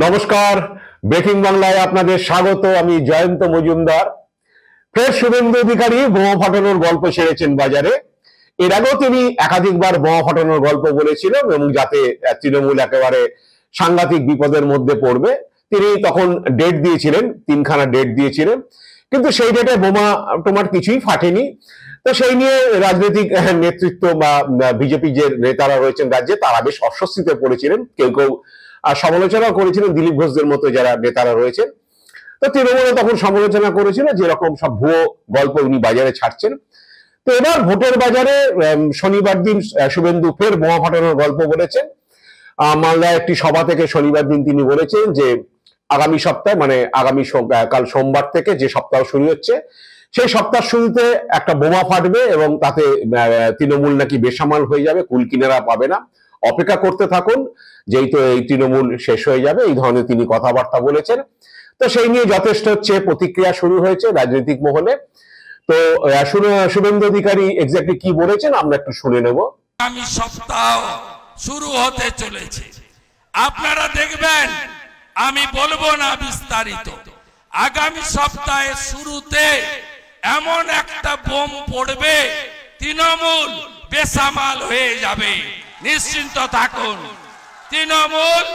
নমস্কার, ব্রেকিং বাংলায় আপনাদের স্বাগত। আমি জয়ন্ত মজুমদার। ফের শুভেন্দু অধিকারী বোমা ফাটানোর গল্প ছেড়েছেন বাজারে। এর আগেও তিনি একাধিকবার বোমা ফাটানোর গল্প বলেছিলেন এবং যাতে তৃণমূল একেবারে সাংঘাতিক বিপদের মধ্যে পড়বে তিনি তখন ডেট দিয়েছিলেন, তিনখানা ডেট দিয়েছিলেন, কিন্তু সেই ডেটে বোমা টোমার কিছুই ফাটেনি। তো সেই নিয়ে রাজনৈতিক নেতৃত্ব বা বিজেপি যে নেতারা রয়েছেন রাজ্যে তারা বেশ অস্বস্তিতে পড়েছিলেন, কেউ কেউ সমালোচনা করেছিলেন দিলীপ ঘোষদের মতো যারা নেতারা রয়েছেন। তো তৃণমূলে তখন সমালোচনা করেছিল যে এরকম সব ভুয়ো গল্প উনি বাজারে ছাড়ছেন। তো এবার ভোটের বাজারে শনিবার দিন শুভেন্দু ফের বোমা ফাটানোর গল্প বলেছেন। মালদায় একটি সভা থেকে শনিবার দিন তিনি বলেছেন যে আগামী সপ্তাহে, মানে আগামী কাল সোমবার থেকে যে সপ্তাহ শুরু হচ্ছে, সেই সপ্তাহ শুরুতে একটা বোমা ফাটবে এবং তাতে তৃণমূল নাকি বেসামাল হয়ে যাবে, কুল কিনারা পাবে না, অপেক্ষা করতে থাকুন, যেই তো এই তৃণমূল শেষ হয়ে যাবে, এই ধরনের তিনি কথাবার্তা বলেছেন। তো সেই নিয়ে যথেষ্ট প্রতিক্রিয়া শুরু হয়েছে রাজনৈতিক মহলে। তো শুভেন্দু অধিকারী এক্স্যাক্টলি কি বলেছেন আমরা একটু শুনে নেব। আগামী সপ্তাহ শুরু হতে চলেছে, আপনারা দেখবেন, আমি বলবো না বিস্তারিত। আগামী সপ্তাহের শুরুতে এমন একটা বোম পড়বে, তৃণমূল বেসামাল হয়ে যাবে, নিশ্চিন্ত থাকুন। তৃণমূল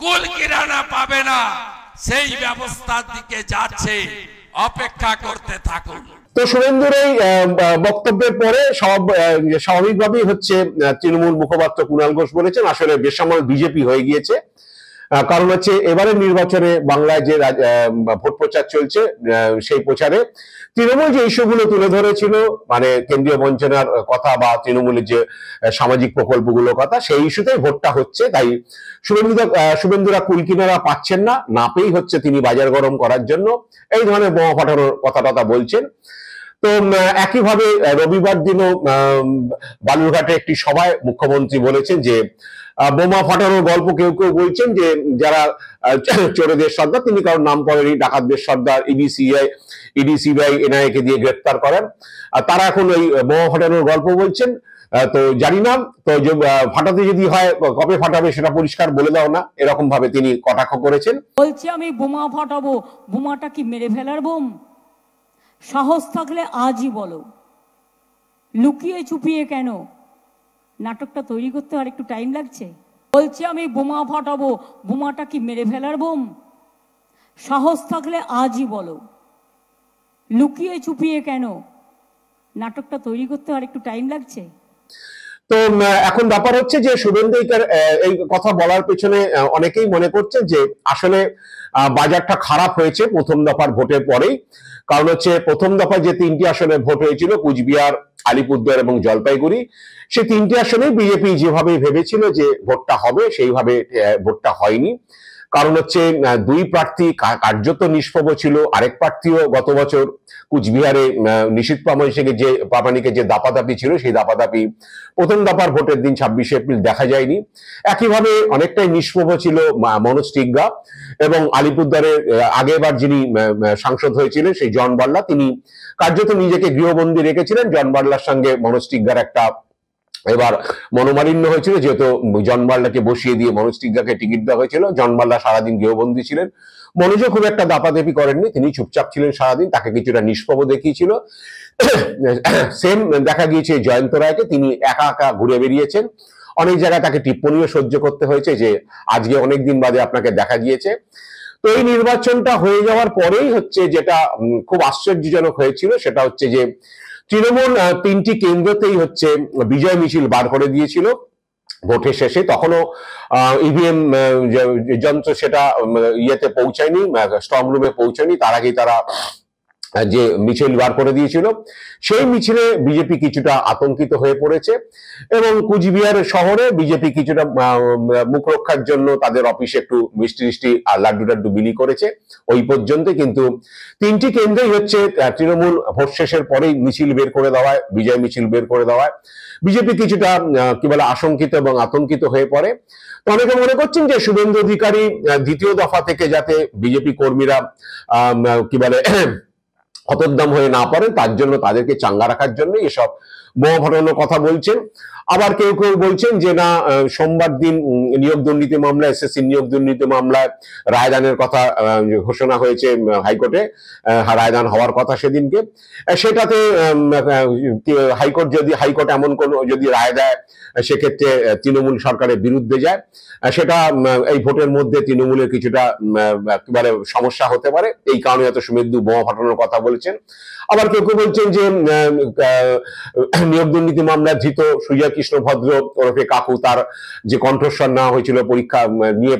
কুল কিরানা পাবে না, সেই ব্যবস্থার দিকে যাচ্ছে, অপেক্ষা করতে থাকুন। তো শুভেন্দুর এই বক্তব্যের পরে স্বাভাবিকভাবেই তৃণমূল মুখপাত্র কুণাল ঘোষ বলেছেন আসলে বেসামাল বিজেপি হয়ে গিয়েছে। কারণ এবারের নির্বাচনে বাংলায় যে ভোট প্রচার চলছে, সেই প্রচারে তৃণমূল যে ইস্যুগুলো তুলে ধরেছিল, মানে কেন্দ্রীয় বঞ্চনার কথা বা তৃণমূলের যে সামাজিক প্রকল্পগুলোর কথা, সেই ইস্যুতেই ভোটটা হচ্ছে। তাই শুভেন্দুরা কুলকিনারা পাচ্ছেন না, না পেয়েই তিনি বাজার গরম করার জন্য এই ধরনের বোমা ফাটানোর কথা বলছেন। তো একইভাবে রবিবার দিনও বালুরঘাটে একটি সভায় মুখ্যমন্ত্রী বলেছেন যে বোমা ফাটানোর গল্প কেউ কেউ বলছেন যে যারা চোরেদের সর্দার, তিনি কারোর নাম করেনি, ডাকাতদের সর্দার ইডি সিবিআই এনআইএ কে দিয়ে গ্রেফতার করেন, আর তারা এখন ওই বোমা ফাটানোর গল্প বলছেন। তো জানি না, তো ফাটাতে যদি হয় কবে ফাটাবে সেটা পরিষ্কার বলে দাও না, এরকম ভাবে তিনি কটাক্ষ করেছেন। বলছি আমি বোমা ফাটাবো, বোমাটা কি মেরে ফেলার বোম? সাহস থাকলে আজই বলো, লুকিয়ে চুপিয়ে কেন? নাটকটা তৈরি করতে আর একটু টাইম লাগছে। বলছি আমি বোমা ফাটাবো, বোমাটা কি মেরে ফেলার বোম? সাহস থাকলে আজই বলো, লুকিয়ে চুপিয়ে কেন? নাটকটা তৈরি করতে আর একটু টাইম লাগছে। তো এখন ব্যাপার যে শুভেন্দু এই কথা বলার পেছনে অনেকেই মনে করছেন যে আসলে বাজারটা খারাপ হয়েছে প্রথম দফার ভোটের পরেই। কারণ প্রথম দফায় যে তিনটি আসনে ভোট হয়েছিল, কুচবিহার, আলিপুরদুয়ার এবং জলপাইগুড়ি, সেই তিনটি আসনেই বিজেপি যেভাবে ভেবেছিল যে ভোটটা হবে সেইভাবে ভোটটা হয়নি। কারণ দুই প্রার্থী কার্যত নিষ্প্রভ ছিল। আরেক প্রার্থীও গত বছর কুচবিহারে নিশীথ প্রামাণিকের যে দাপাদাপি ছিল, সেই দাপাদাপি প্রথম দফার ভোটের দিন 26শে এপ্রিল দেখা যায়নি। একইভাবে অনেকটাই নিষ্প্রভ ছিল মনোজ টিগ্গা, এবং আলিপুরদুয়ারের আগেরবার যিনি সাংসদ হয়েছিলেন সেই জন বার্লা, তিনি কার্যত নিজেকে গৃহবন্দী রেখেছিলেন। জন বার্লার সঙ্গে মনোজ টিগ্গার একটা এবার মনোমালিন্য হয়েছিল, যেহেতু জন বার্লাকে বসিয়ে দিয়ে মনোজ টিগ্গাকে টিকিট দেওয়া হয়েছিল। জন বার্লা সারাদিন গৃহবন্দী ছিলেন, মনোজও খুব একটা দাপাদাপি করেননি, তিনি চুপচাপ ছিলেন সারাদিন, তাকে কিছুটা নিষ্প্রভ দেখিয়েছিল। সেম দেখা গিয়েছে জয়ন্ত রায়কে, তিনি একা একা ঘুরে বেরিয়েছেন, অনেক জায়গায় তাকে টিপ্পণীও সহ্য করতে হয়েছে যে আজকে অনেকদিন বাদে আপনাকে দেখা গিয়েছে। তো এই নির্বাচনটা হয়ে যাওয়ার পরেই যেটা খুব আশ্চর্যজনক হয়েছিল সেটা যে তৃণমূল তিনটি কেন্দ্রতেই বিজয় মিছিল বার করে দিয়েছিল ভোটের শেষে। তখনও ইভিএম যন্ত্র সেটা ইয়েতে পৌঁছায়নি, স্ট্রং রুমে পৌঁছায়নি, তার আগেই তারা যে মিছিল বার করে দিয়েছিল। সেই মিছিলে বিজেপি কিছুটা আতঙ্কিত হয়ে পড়েছে, এবং কুচবিহার শহরে বিজেপি কিছুটা মুখ রক্ষার জন্য তাদের অফিসে একটু মিষ্টি আর লাড্ডু টাড্ডু বিলি করেছে ওই পর্যন্ত। কিন্তু তিনটি কেন্দ্রেই তৃণমূল ভোট শেষের পরেই মিছিল বের করে দেওয়ায়, বিজয় মিছিল বের করে দেওয়ায় বিজেপি কিছুটা কি বলে আশঙ্কিত এবং আতঙ্কিত হয়ে পড়ে। তো অনেকে মনে করছেন যে শুভেন্দু অধিকারী দ্বিতীয় দফা থেকে যাতে বিজেপি কর্মীরা কি বলে হতোদ্যম হয়ে না পড়েন, তার জন্য তাদেরকে চাঙ্গা রাখার জন্য এসব বোমা ফাটানোর কথা বলছেন। আবার কেউ কেউ বলছেন যে না, সোমবার দিন নিয়োগ দুর্নীতি মামলা, এসএসসি নিয়োগ দুর্নীতি মামলায় রায়দানের কথা ঘোষণা হয়েছে হাইকোর্টে, রায়দান হওয়ার কথা সেদিনকে। সেটাতে হাইকোর্ট এমন কোন যদি রায় দেয় সেক্ষেত্রে তৃণমূল সরকারের বিরুদ্ধে যায়, সেটা এই ভোটের মধ্যে তৃণমূলের কিছুটা একেবারে সমস্যা হতে পারে। এই কারণে এত শুভেন্দু বোমা ফাটানোর কথা বলছেন। আবার কেউ কেউ বলছেন যে নিয়োগ দুর্নীতি মামলায় ধৃত সুজয় কৃষ্ণ ভদ্র ওরফে কাকু, তার যে কণ্ঠস্বর নেওয়া হয়েছিল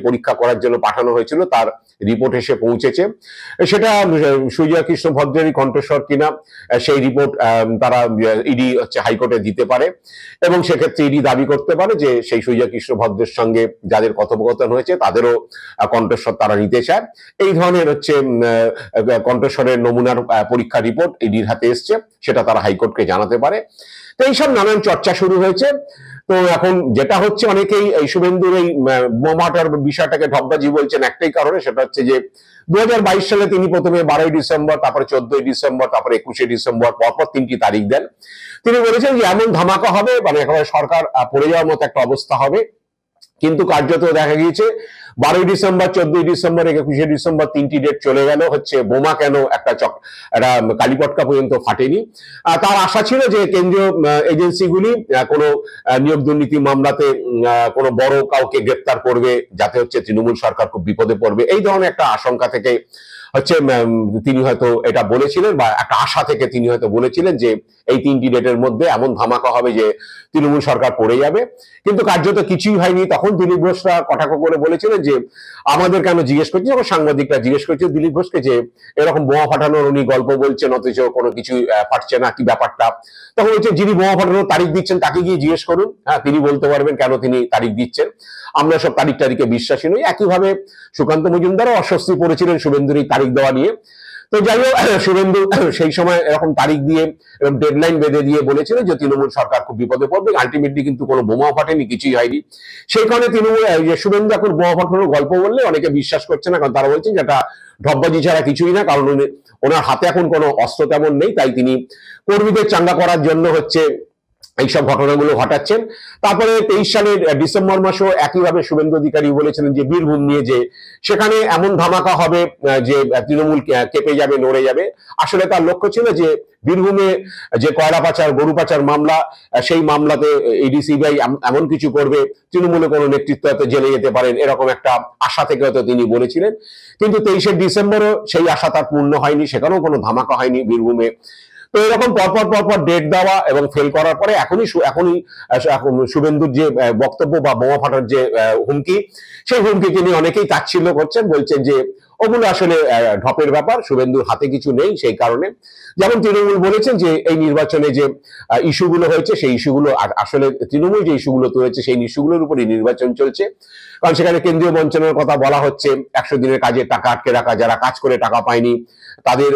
পরীক্ষা করার জন্য পাঠানো হয়েছিল, তার রিপোর্ট এসে পৌঁছেছে। সেটা সুজয় কৃষ্ণ ভদ্রেরই কণ্ঠস্বর কিনা সেই রিপোর্ট তারা ইডি হাইকোর্টে দিতে পারে, এবং সেক্ষেত্রে ইডি দাবি করতে পারে যে সেই সুজয় কৃষ্ণ ভদ্রের সঙ্গে যাদের কথোপকথন হয়েছে তাদেরও কণ্ঠস্বর তারা নিতে চায়। এই ধরনের কণ্ঠস্বরের নমুনার পরীক্ষা রিপোর্ট ইডির হাতে এসছে, সেটা তারা হাইকোর্টকে জানাতে পারে। তো এইসব নানান চর্চা শুরু হয়েছে। তো এখন যেটা হচ্ছে, অনেকেই এই শুভেন্দুর এই বোমাটার বিষয়টাকে ঢপবাজি বলছেন একটাই কারণে, সেটা হচ্ছে যে 2022 সালে তিনি প্রথমে 12ই ডিসেম্বর, তারপরে 14ই ডিসেম্বর, তারপরে 21শে ডিসেম্বর, পরপর 3টি তারিখ দেন। তিনি বলেছেন যে এমন ধামাকা হবে, মানে একেবারে সরকার পড়ে যাওয়ার মতো একটা অবস্থা হবে। কিন্তু কার্যত দেখা গিয়েছে 12ই ডিসেম্বর, 14ই ডিসেম্বর, 21শে ডিসেম্বর 3টি ডেট চলে গেল, হচ্ছে বোমা কেন একটা কালীপটকা পর্যন্ত ফাটেনি। তার আশা ছিল যে কেন্দ্রীয় এজেন্সিগুলি কোনো নিয়োগ দুর্নীতি মামলাতে কোনো বড় কাউকে গ্রেপ্তার করবে, যাতে হচ্ছে তৃণমূল সরকার খুব বিপদে পড়বে, এই ধরনের একটা আশঙ্কা থেকে হচ্ছে তিনি হয়তো এটা বলেছিলেন, বা একটা আশা থেকে তিনি হয়তো বলেছিলেন যে এই 3টি ডেটের মধ্যে এমন ধামাকা হবে যে তৃণমূল সরকার পড়ে যাবে। কিন্তু কার্যত কিছুই হয়নি। তখন দিলীপ ঘোষরা কটাক্ষ করে বলেছিলেন যে আমাদের কেন জিজ্ঞেস করছে, যখন সাংবাদিকরা জিজ্ঞেস করছে দিলীপ ঘোষকে যে এরকম বোমা ফাটানোর উনি গল্প বলছেন অথচ কোনো কিছুই ফাটছে না, কি ব্যাপারটা, তখন হচ্ছে যিনি বোমা ফাটানোর তারিখ দিচ্ছেন তাকে গিয়ে জিজ্ঞেস করুন, হ্যাঁ তিনি বলতে পারবেন কেন তিনি তারিখ দিচ্ছেন, আমরা সব তারিখে বিশ্বাসী নই। একইভাবে সুকান্ত মজুমদারও অস্বস্তি পড়েছিলেন শুভেন্দুর এই তারিখ দেওয়া নিয়ে। তো যাই হোক, শুভেন্দু সেই সময় এরকম তারিখ দিয়ে এবং ডেডলাইন বেঁধে দিয়ে বলেছিল যে তৃণমূল সরকার খুব বিপদে পড়বে। আলটিমেটলি কিন্তু কোনো বোমা ফাটেনি, কিছুই হয়নি। সেই কারণে শুভেন্দু এখন বোমা ফাটানোর গল্প বললে অনেকে বিশ্বাস করছে না, কারণ তারা বলছেন যে এটা ঢপবাজি ছাড়া কিছুই না, কারণ ওনার হাতে এখন কোনো অস্ত্র তেমন নেই, তাই তিনি কর্মীদের চাঙ্গা করার জন্য হচ্ছে এইসব ঘটনাগুলো ঘটাচ্ছেন। তারপরে 23 সালের ডিসেম্বর মাসেও একইভাবে শুভেন্দু অধিকারী বলেছিলেন যে বীরভূম নিয়ে, যে সেখানে এমন ধামাকা হবে যে তৃণমূল কেঁপে যাবে, নড়ে যাবে। আসলে তার লক্ষ্য ছিল যে বীরভূমে যে কয়লা পাচার, গরু পাচার মামলা, সেই মামলাতে ইডি সিবিআই এমন কিছু করবে, তৃণমূলে কোনো নেতৃত্ব হয়তো জেলে যেতে পারেন, এরকম একটা আশা থেকে হয়তো তিনি বলেছিলেন। কিন্তু 23শে ডিসেম্বরও সেই আশা তার পূর্ণ হয়নি, সেখানেও কোনো ধামাকা হয়নি বীরভূমে। তো এরকম পরপর ডেট দেওয়া এবং ফেল করার পরে এখনই শুভেন্দুর যে বক্তব্য বা বোমা ফাটার যে হুমকি, সেই হুমকিকে নিয়ে অনেকেই তাচ্ছিল্য করছেন, বলছেন যে ওগুলো আসলে ঢপের ব্যাপার, শুভেন্দুর হাতে কিছু নেই। সেই কারণে যেমন তৃণমূল বলেছেন যে এই নির্বাচনে যে ইস্যুগুলো হয়েছে সেই ইস্যুগুলো আসলে তৃণমূল যে ইস্যুগুলো তুলেছে সেই ইস্যুগুলোর উপরই নির্বাচন চলছে, কারণ সেখানে কেন্দ্রীয় বঞ্চনার কথা বলা হচ্ছে, 100 দিনের কাজে টাকা আটকে রাখা, যারা কাজ করে টাকা পায়নি তাদের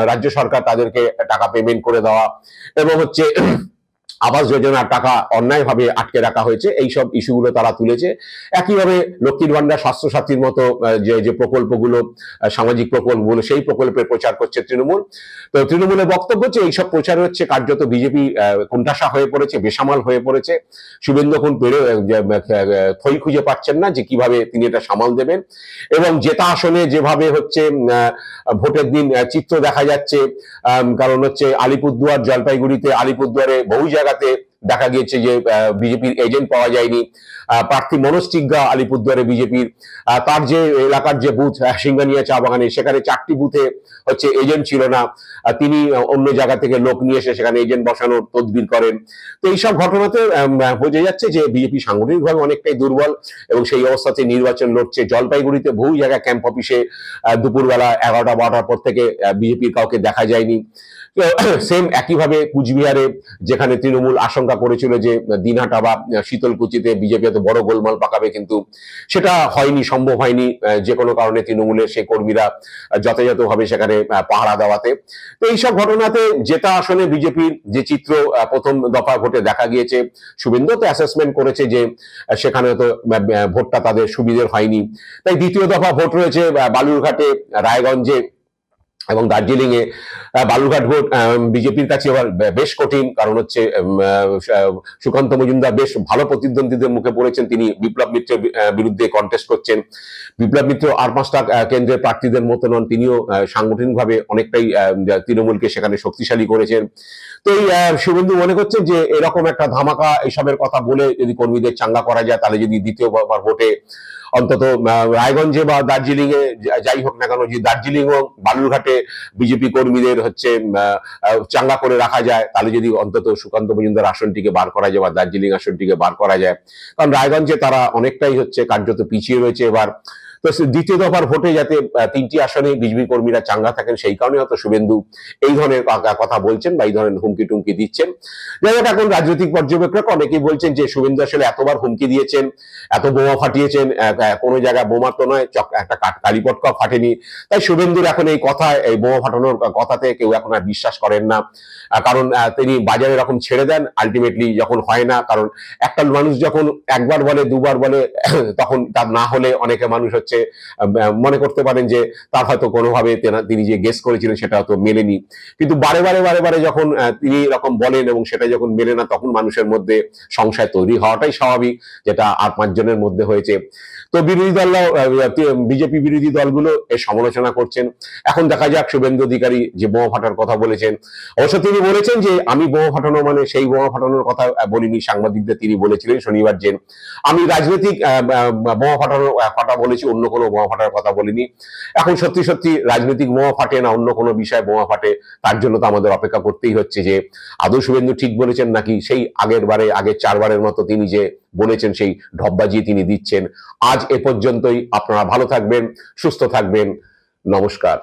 রাজ্য সরকার তাদেরকে টাকা পেমেন্ট করে দেওয়া, এবং হচ্ছে আবাস যোজনার টাকা অন্যায়ভাবে আটকে রাখা হয়েছে, এইসব ইস্যুগুলো তারা তুলেছে। একইভাবে লক্ষ্মীর ভান্ডার, স্বাস্থ্যসাথীর মতো যে প্রকল্পগুলো, সামাজিক প্রকল্পগুলো, সেই প্রকল্পের প্রচার করছে তৃণমূল। তো তৃণমূলের বক্তব্য হচ্ছে এইসব প্রচার হচ্ছে কার্যত বিজেপি কোণঠাসা হয়ে পড়েছে, বেসামাল হয়ে পড়েছে। শুভেন্দু এখন থই খুঁজে পাচ্ছেন না যে কিভাবে তিনি এটা সামাল দেবেন, এবং জেতা আসনে যেভাবে হচ্ছে ভোটের দিন চিত্র দেখা যাচ্ছে, কারণ হচ্ছে আলিপুরদুয়ার, জলপাইগুড়িতে, আলিপুরদুয়ারে বহু জায়গাতে দেখা গিয়েছে যে বিজেপির এজেন্ট পাওয়া যায়নি। প্রার্থী মনোজ টিগ্গা আলিপুরদুয়ারে বিজেপির, তার যে এলাকার যে বুথ সিঙ্গানিয়া চা বাগানে, সেখানে 4টি বুথে হচ্ছে এজেন্ট ছিল না, তিনি অন্য জায়গা থেকে লোক নিয়ে এসে সেখানে এজেন্ট বসানোর তদবির করেন। তো এইসব ঘটনাতে বোঝা যাচ্ছে যে বিজেপি সাংগঠনিকভাবে অনেকটাই দুর্বল, এবং সেই অবস্থাতে নির্বাচন লড়ছে। জলপাইগুড়িতে বহু জায়গায় ক্যাম্প অফিসে দুপুরবেলা 11টা-12টার পর থেকে বিজেপির কাউকে দেখা যায়নি। সেম একইভাবে কুচবিহারে, যেখানে তৃণমূল আশঙ্কা করেছিল যে দিনহাটা বা শীতলকুচিতে বিজেপি এত বড় গোলমাল পাকাবে, কিন্তু সেটা হয়নি, সম্ভব হয়নি, যে কোনো কারণে তৃণমূলের সেই কর্মীরা যথাযথভাবে সেখানে পাহারা দেওয়াতে। তো এইসব ঘটনাতে জেতা আসনে বিজেপির যে চিত্র প্রথম দফা ভোটে দেখা গিয়েছে, শুভেন্দু তো অ্যাসেসমেন্ট করেছে যে সেখানে তো ভোটটা তাদের সুবিধের হয়নি। তাই দ্বিতীয় দফা ভোট রয়েছে বালুরঘাটে, রায়গঞ্জে, এবং দার্জিলিং এ বালুরঘাট ভোট বিজেপির কাছে এবার বেশ কঠিন, কারণ হচ্ছে সুকান্ত মজুমদার বেশ ভালো প্রতিদ্বন্দ্বীদের মুখে পড়েছেন। তিনি বিপ্লব মিত্রের বিরুদ্ধে কন্টেস্ট করছেন। বিপ্লব মিত্র আর 5টা কেন্দ্রের প্রার্থীদের মতো নন, তিনিও সাংগঠনিকভাবে অনেকটাই তৃণমূলকে সেখানে শক্তিশালী করেছেন। তো এই শুভেন্দু মনে করছেন যে এরকম একটা ধামাকা এইসবের কথা বলে যদি কর্মীদের চাঙ্গা করা যায়, তাহলে যদি দ্বিতীয়বার ভোটে অন্তত রায়গঞ্জে বা দার্জিলিং এ যাই হোক না কেন, যে দার্জিলিং ও বালুরঘাটে বিজেপি কর্মীদের হচ্ছে চাঙ্গা করে রাখা যায়, তাহলে যদি অন্তত সুকান্ত মজুমদার আসনটিকে বার করা যায় বা দার্জিলিং আসনটিকে বার করা যায়। কারণ রায়গঞ্জে তারা অনেকটাই হচ্ছে কার্যত পিছিয়ে রয়েছে এবার। তো দ্বিতীয় দফার ভোটে যাতে 3টি আসনে বিজেপি কর্মীরা চাঙ্গা থাকেন, সেই কারণে হয়তো শুভেন্দু এই ধরনের কথা বলছেন বা এই ধরনের হুমকি টুমকি দিচ্ছেন। যাই হোক, এখন রাজনৈতিক পর্যবেক্ষক অনেকেই বলছেন যে শুভেন্দু আসলে এতবার হুমকি দিয়েছেন, এত বোমা ফাটিয়েছেন, কোনো জায়গায় বোমা তো নয়, একটা কালীপটকা ফাটেনি। তাই শুভেন্দুর এখন এই কথা, এই বোমা ফাটানোর কথাতে কেউ এখন আর বিশ্বাস করেন না। কারণ তিনি বাজারে এরকম ছেড়ে দেন, আলটিমেটলি যখন হয় না, কারণ একটা মানুষ যখন একবার বলে, দুবার বলে, তখন তার না হলে অনেকে মানুষ হচ্ছে মনে করতে পারেন যে তার হয়তো কোনোভাবে তিনি যে গেস করেছিলেন সেটা হয়তো মেলেনি। কিন্তু বারে বারে যখন তিনি এরকম বলেন এবং সেটা যখন মেলে না, তখন মানুষের মধ্যে সংশয় তৈরি হওয়াটাই স্বাভাবিক, যেটা আর 5 জনের মধ্যে হয়েছে। তো বিরোধী দলরাও, বিজেপি বিরোধী দলগুলো এর সমালোচনা করছেন। এখন দেখা যাক শুভেন্দু অধিকারী যে বোমা ফাটার কথা বলেছেন, অবশ্য তিনি বলেছেন যে আমি বোমা ফাটানো মানে সেই বোমা ফাটানোর কথা বলিনি। সাংবাদিকদের তিনি বলেছিলেন শনিবার যে আমি রাজনৈতিক বোমা ফাটানোর কথা বলেছি, অন্য কোনো বোমা ফাটার কথা বলিনি। এখন সত্যি রাজনৈতিক বোমা ফাটে না অন্য কোনো বিষয়ে বোমা ফাটে, তার জন্য তো আমাদের অপেক্ষা করতেই হচ্ছে যে আদৌ শুভেন্দু ঠিক বলেছেন নাকি সেই আগের 4বারের মতো তিনি যে বলেছেন সেই ঢপবাজি তিনি দিচ্ছেন। আজ এ পর্যন্তই। আপনারা ভালো থাকবেন, সুস্থ থাকবেন। নমস্কার।